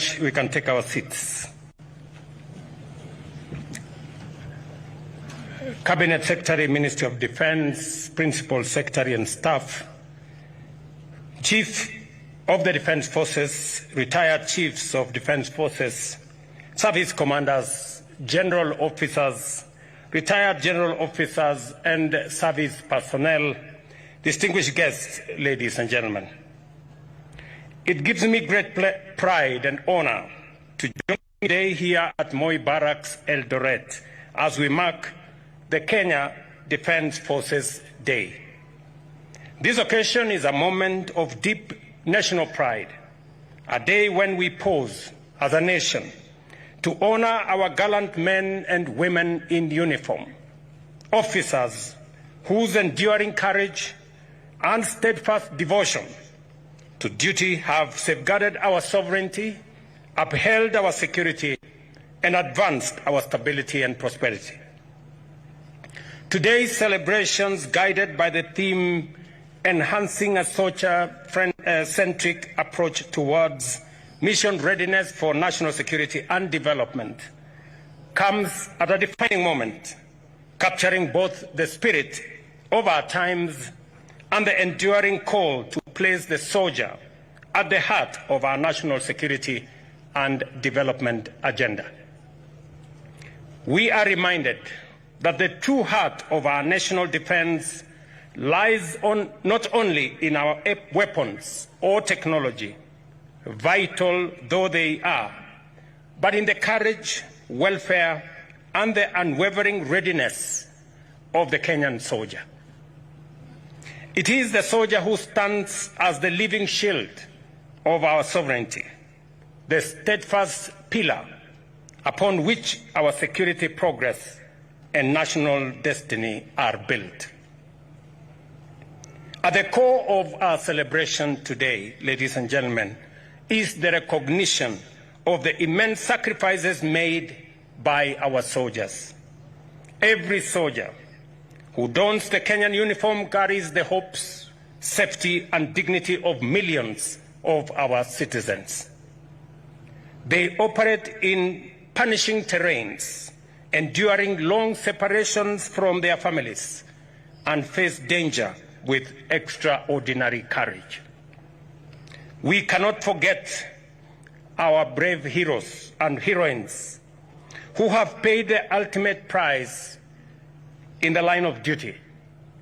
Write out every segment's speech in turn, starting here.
much. We can take our seats. Cabinet Secretary, Ministry of Defense, Principal Secretary and Staff, Chief of the Defense Forces, retired Chiefs of Defense Forces, Service Commanders, General Officers, retired General Officers and Service Personnel, distinguished guests, ladies and gentlemen. It gives me great pride and honor to join today here at Moi Barracks, Eldoret, as we mark the Kenya Defense Forces Day. This occasion is a moment of deep national pride, a day when we pause as a nation to honor our gallant men and women in uniform, officers whose enduring courage and steadfast devotion to duty have safeguarded our sovereignty, upheld our security, and advanced our stability and prosperity. Today's celebrations, guided by the theme enhancing a soldier-centric approach towards mission readiness for national security and development, comes at a defining moment, capturing both the spirit of our times and the enduring call to place the soldier at the heart of our national security and development agenda. We are reminded that the true heart of our national defense lies not only in our weapons or technology, vital though they are, but in the courage, welfare, and the unwavering readiness of the Kenyan soldier. It is the soldier who stands as the living shield of our sovereignty, the steadfast pillar upon which our security progress and national destiny are built. At the core of our celebration today, ladies and gentlemen, is the recognition of the immense sacrifices made by our soldiers. Every soldier who dons the Kenyan uniform carries the hopes, safety, and dignity of millions of our citizens. They operate in punishing terrains, enduring long separations from their families, and face danger with extraordinary courage. We cannot forget our brave heroes and heroines who have paid the ultimate price in the line of duty,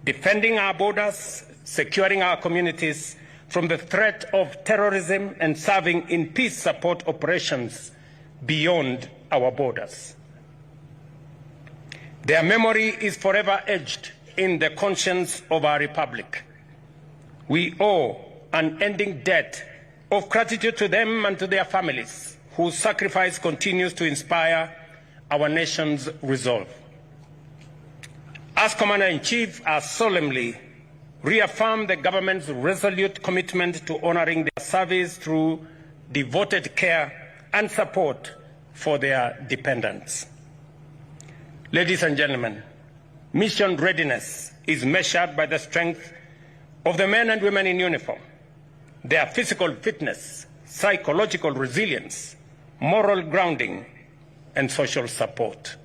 defending our borders, securing our communities from the threat of terrorism, and serving in peace support operations beyond our borders. Their memory is forever etched in the conscience of our republic. We owe an unending debt of gratitude to them and to their families, whose sacrifice continues to inspire our nation's resolve. As Commander-in-Chief, I solemnly reaffirm the government's resolute commitment to honoring their service through devoted care and support for their dependents. Ladies and gentlemen, mission readiness is measured by the strength of the men and women in uniform, their physical fitness, psychological resilience, moral grounding, and social support.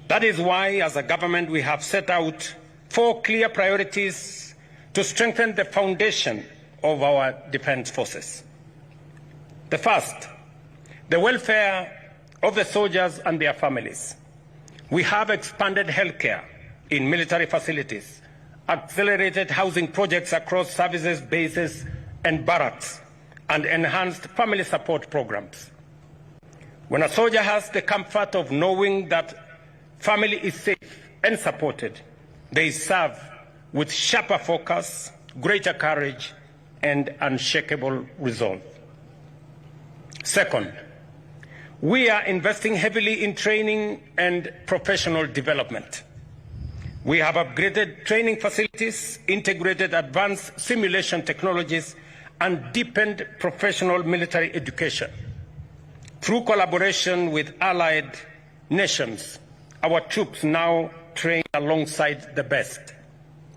That is why, as a government, we have set out 4 clear priorities to strengthen the foundation of our defense forces. The first, the welfare of the soldiers and their families. We have expanded healthcare in military facilities, accelerated housing projects across services, bases, and barracks, and enhanced family support programs. When a soldier has the comfort of knowing that family is safe and supported, they serve with sharper focus, greater courage, and unshakable resolve. Second, we are investing heavily in training and professional development. We have upgraded training facilities, integrated advanced simulation technologies, and deepened professional military education. Through collaboration with allied nations, our troops now train alongside the best,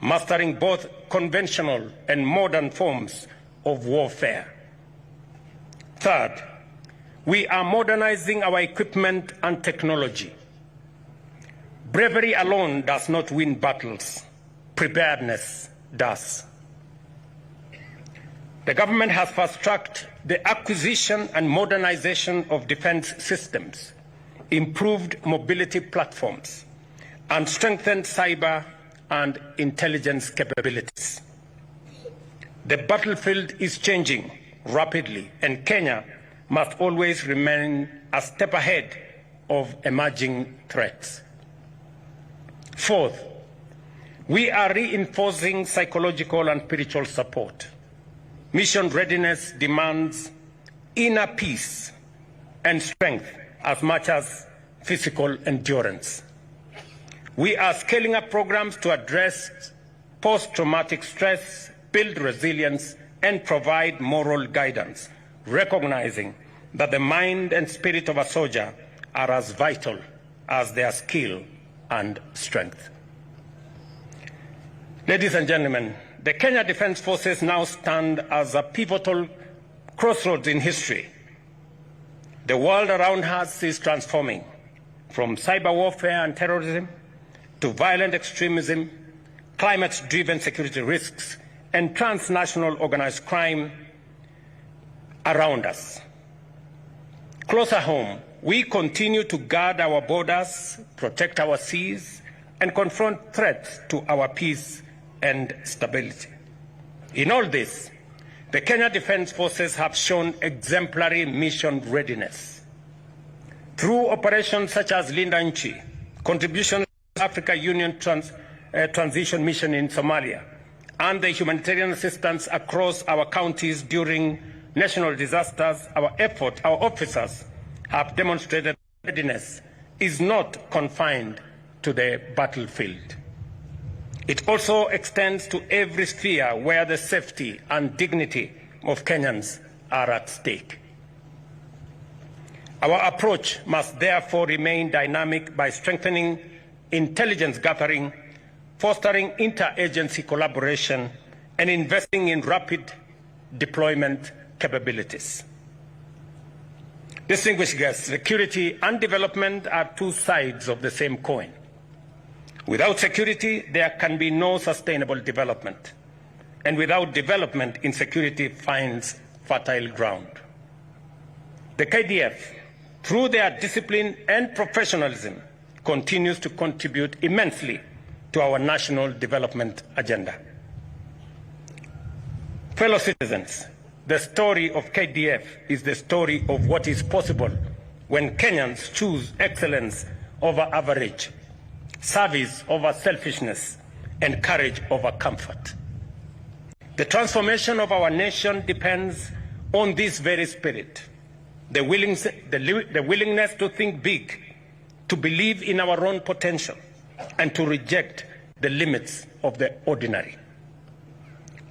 mastering both conventional and modern forms of warfare. Third, We are modernizing our equipment and technology. Bravery alone does not win battles. Preparedness does. The government has fast-tracked the acquisition and modernization of defense systems, improved mobility platforms, and strengthened cyber and intelligence capabilities. The battlefield is changing rapidly, and Kenya must always remain a step ahead of emerging threats. Fourth, we are reinforcing psychological and spiritual support. Mission readiness demands inner peace and strength as much as physical endurance. We are scaling up programs to address post-traumatic stress, build resilience, and provide moral guidance, recognizing that the mind and spirit of a soldier are as vital as their skill and strength. Ladies and gentlemen, the Kenya Defence Forces now stand as a pivotal crossroads in history. The world around us is transforming from cyber warfare and terrorism to violent extremism, climate-driven security risks, and transnational organized crime around us. Closer home, we continue to guard our borders, protect our seas, and confront threats to our peace and stability. In all this, the Kenya Defence Forces have shown exemplary mission readiness. Through operations such as Linda Nchi, contributions to the Africa Union Transition Mission in Somalia, and the humanitarian assistance across our counties during national disasters, our officers have demonstrated readiness is not confined to the battlefield. It also extends to every sphere where the safety and dignity of Kenyans are at stake. Our approach must therefore remain dynamic by strengthening intelligence gathering, fostering interagency collaboration, and investing in rapid deployment capabilities. Distinguished guests, security and development are two sides of the same coin. Without security, there can be no sustainable development. And without development, insecurity finds fertile ground. The KDF, through their discipline and professionalism, continues to contribute immensely to our national development agenda. Fellow citizens, the story of KDF is the story of what is possible when Kenyans choose excellence over average, service over selfishness, and courage over comfort. The transformation of our nation depends on this very spirit, the willingness to think big, to believe in our own potential, and to reject the limits of the ordinary.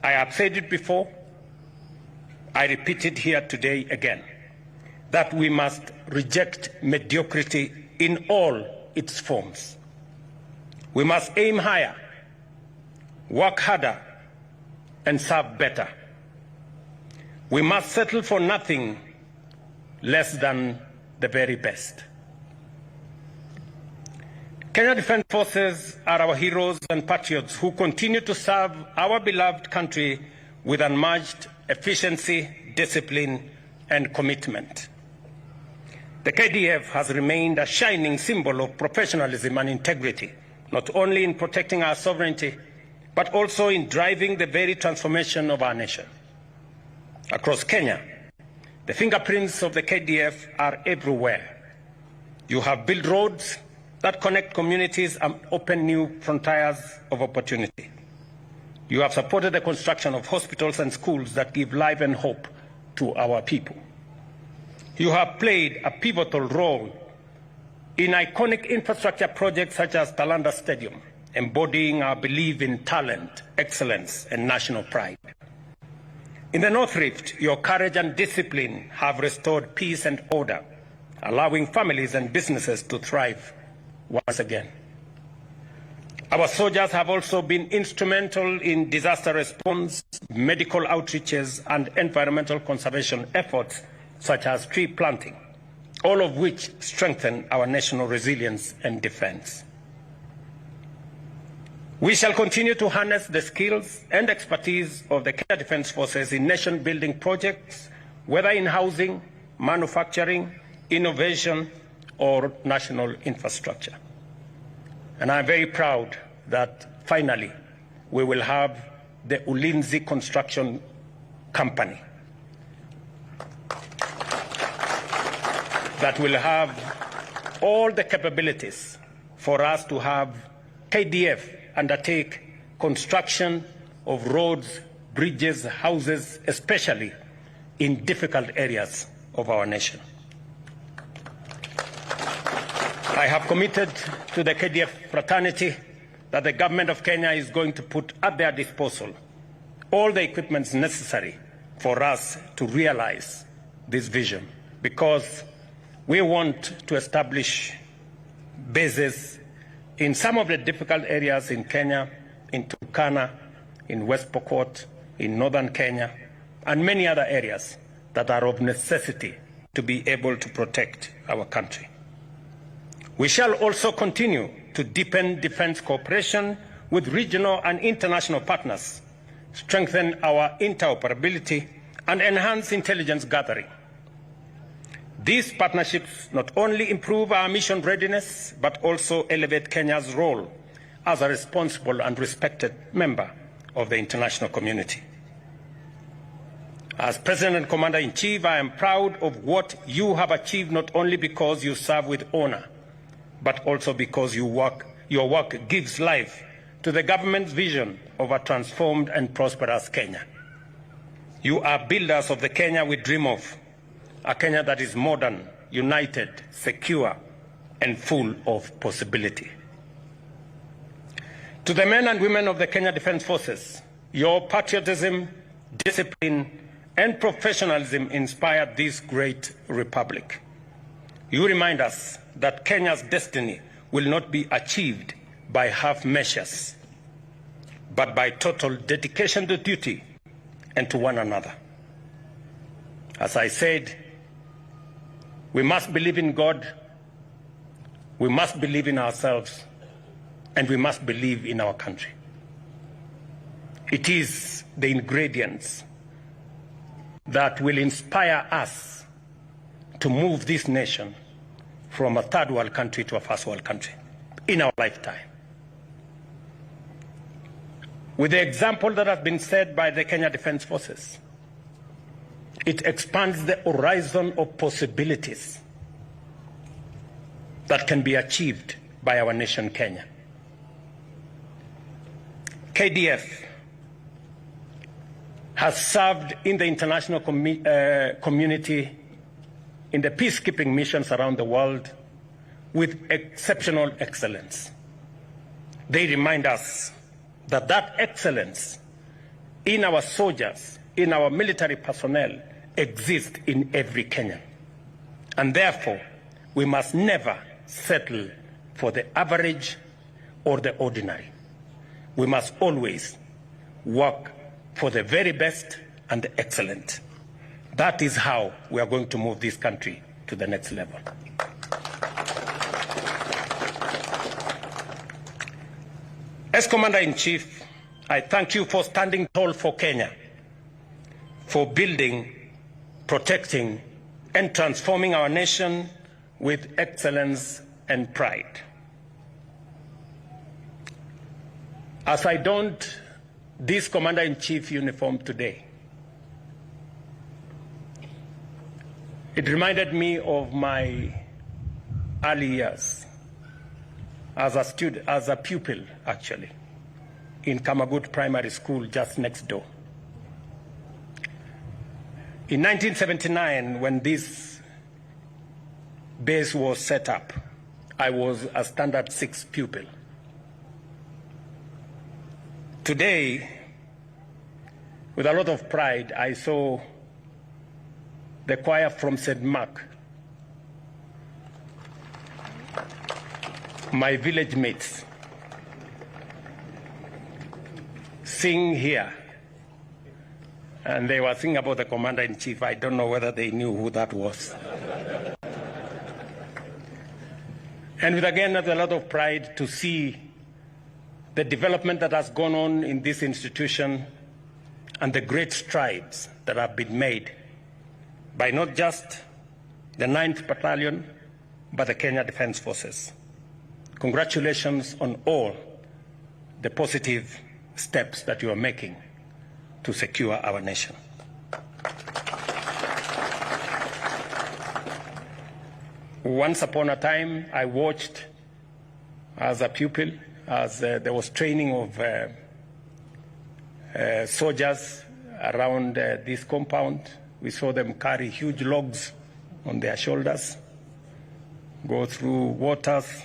I have said it before, I repeat it here today again, that we must reject mediocrity in all its forms. We must aim higher, work harder, and serve better. We must settle for nothing less than the very best. Kenya Defence Forces are our heroes and patriots who continue to serve our beloved country with unmatched efficiency, discipline, and commitment. The KDF has remained a shining symbol of professionalism and integrity, not only in protecting our sovereignty, but also in driving the very transformation of our nation. Across Kenya, the fingerprints of the KDF are everywhere. You have built roads that connect communities and open new frontiers of opportunity. You have supported the construction of hospitals and schools that give life and hope to our people. You have played a pivotal role in iconic infrastructure projects such as Talanda Stadium, embodying our belief in talent, excellence, and national pride. In the North Rift, your courage and discipline have restored peace and order, allowing families and businesses to thrive once again. Our soldiers have also been instrumental in disaster response, medical outreaches, and environmental conservation efforts such as tree planting, all of which strengthen our national resilience and defense. We shall continue to harness the skills and expertise of the Kenya Defence Forces in nation-building projects, whether in housing, manufacturing, innovation, or national infrastructure. And I'm very proud that finally we will have the Ulinzi Construction Company that will have all the capabilities for us to have KDF undertake construction of roads, bridges, houses, especially in difficult areas of our nation. I have committed to the KDF fraternity that the government of Kenya is going to put at their disposal all the equipment necessary for us to realize this vision, because we want to establish bases in some of the difficult areas in Kenya, in Turkana, in West Pokot, in northern Kenya, and many other areas that are of necessity to be able to protect our country. We shall also continue to deepen defense cooperation with regional and international partners, strengthen our interoperability, and enhance intelligence gathering. These partnerships not only improve our mission readiness, but also elevate Kenya's role as a responsible and respected member of the international community. As President and Commander-in-Chief, I am proud of what you have achieved, not only because you serve with honor, but also because your work gives life to the government's vision of a transformed and prosperous Kenya. You are builders of the Kenya we dream of, a Kenya that is modern, united, secure, and full of possibility. To the men and women of the Kenya Defence Forces, your patriotism, discipline, and professionalism inspired this great republic. You remind us that Kenya's destiny will not be achieved by half measures, but by total dedication to duty and to one another. As I said, we must believe in God, we must believe in ourselves, and we must believe in our country. It is the ingredients that will inspire us to move this nation from a third world country to a first world country in our lifetime. With the example that has been set by the Kenya Defence Forces, it expands the horizon of possibilities that can be achieved by our nation, Kenya. KDF has served in the international community in the peacekeeping missions around the world with exceptional excellence. They remind us that that excellence in our soldiers, in our military personnel, exists in every Kenyan. And therefore, we must never settle for the average or the ordinary. We must always work for the very best and the excellent. That is how we are going to move this country to the next level. As Commander-in-Chief, I thank you for standing tall for Kenya, for building, protecting, and transforming our nation with excellence and pride. As I donned this Commander-in-Chief uniform today, it reminded me of my early years as a student, as a pupil, actually, in Kamagut Primary School just next door. In 1979, when this base was set up, I was a standard 6 pupil. Today, with a lot of pride, I saw the choir from St. Mark, my village mates, sing here And they were thinking about the commander-in-chief. I don't know whether they knew who that was. And with, again, a lot of pride to see the development that has gone on in this institution and the great strides that have been made by not just the 9th Battalion, but the Kenya Defence Forces. Congratulations on all the positive steps that you are making to secure our nation. Once upon a time, I watched as a pupil, as there was training of soldiers around this compound. We saw them carry huge logs on their shoulders, go through waters.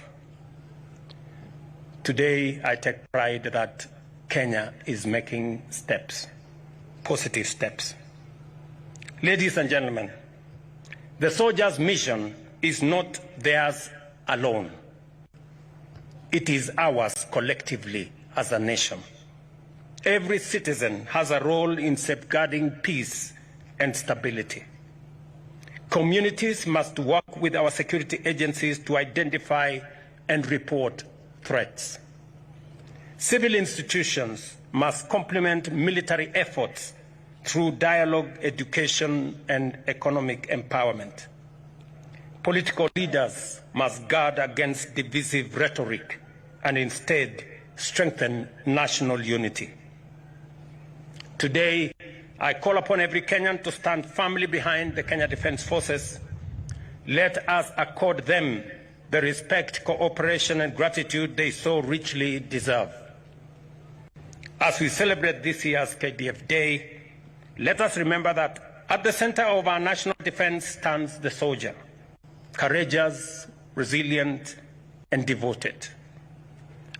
Today, I take pride that Kenya is making steps, positive steps. Ladies and gentlemen, the soldiers' mission is not theirs alone. It is ours collectively as a nation. Every citizen has a role in safeguarding peace and stability. Communities must work with our security agencies to identify and report threats. Civil institutions must complement military efforts through dialogue, education, and economic empowerment. Political leaders must guard against divisive rhetoric and instead strengthen national unity. Today, I call upon every Kenyan to stand firmly behind the Kenya Defence Forces. Let us accord them the respect, cooperation, and gratitude they so richly deserve. As we celebrate this year's KDF Day, let us remember that at the center of our national defense stands the soldier, courageous, resilient, and devoted.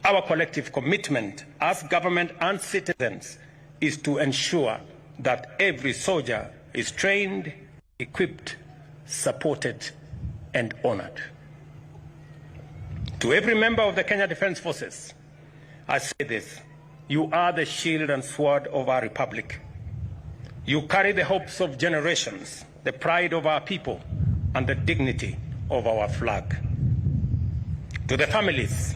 Our collective commitment as government and citizens is to ensure that every soldier is trained, equipped, supported, and honored. To every member of the Kenya Defence Forces, I say this: you are the shield and sword of our republic. You carry the hopes of generations, the pride of our people, and the dignity of our flag. To the families,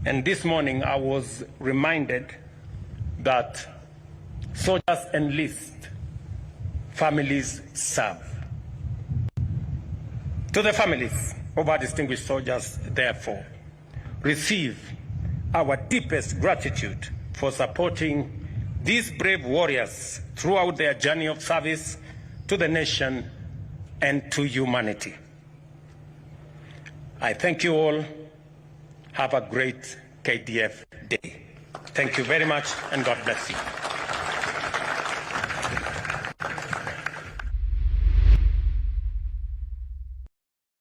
and this morning I was reminded that soldiers enlist, families serve. To the families of our distinguished soldiers, therefore, receive our deepest gratitude for supporting these brave warriors throughout their journey of service to the nation and to humanity. I thank you all. Have a great KDF Day. Thank you very much, and God bless you.